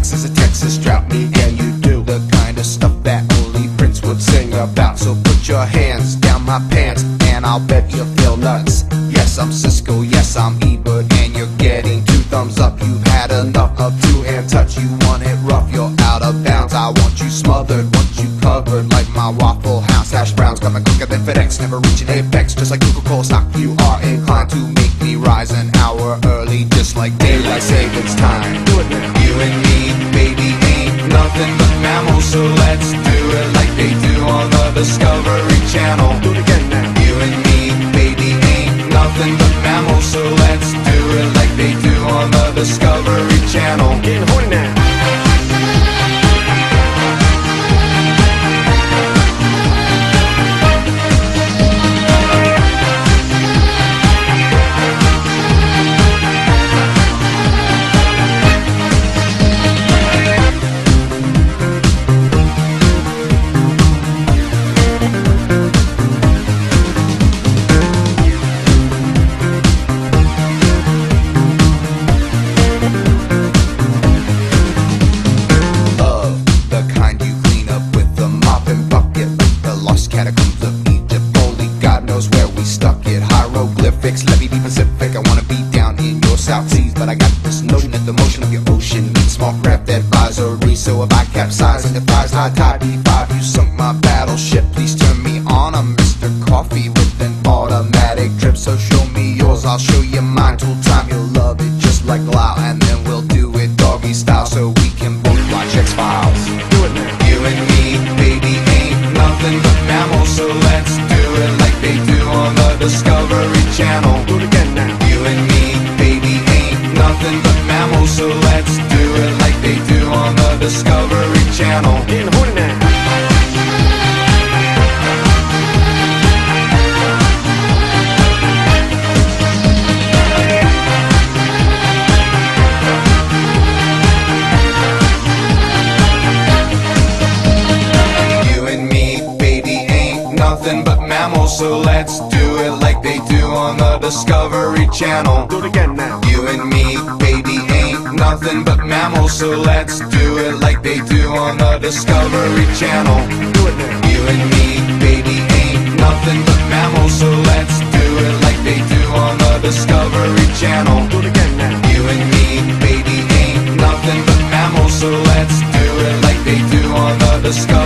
sex is a Texas drought. Me and you do the kind of stuff that only Prince would sing about. So put your hands down my pants and I'll bet you feel nuts. Yes, I'm Cisco, yes, I'm Ebert, and you're getting 2 thumbs up. You've had enough of 2-hand touch. You want it rough, you're out of bounds. I want you smothered, want you covered like my Waffle House hash browns. Got my quicker than FedEx, never reaching apex. Just like Coca-Cola stock, you are inclined to make me rise an hour early, just like daylight savings time. Do it now. You and me, baby, ain't nothing but mammals, so let's do it like they do on the Discovery Channel. Do it again now. You and me, baby, ain't nothing but mammals, so let's do it like they do on the Discovery Channel. Getting horny now. Catacombs of Egypt, only God knows where we stuck it. Hieroglyphics, let me be Pacific. I wanna be down in your South Seas, but I got this notion that the motion of your ocean means small craft advisory. So if I capsize and defies high tide D5, you sunk my battleship. Please turn me on. I'm Mr. Coffee with an automatic drip. So show me yours, I'll show you mine. Tool time, you'll love it just like Lau, and then we'll do it doggy style so we can both watch X-Files. Do it now. You and me, baby, ain't nothing but mammals, so let's do it like they do on the Discovery Channel. Do it again now. You and me, baby, ain't nothing but mammals, so let's do it like they do on the Discovery Channel. Getting horny now. Nothing but mammals, so let's do it like they do on the Discovery Channel. Do it again now. You and me, baby, ain't nothing but mammals, so let's do it like they do on the Discovery Channel. Do it now. You and me, baby, ain't nothing but mammals, so let's do it like they do on the Discovery Channel. Do it again now. You and me, baby, ain't nothing but mammals, so let's do it like they do on the Discovery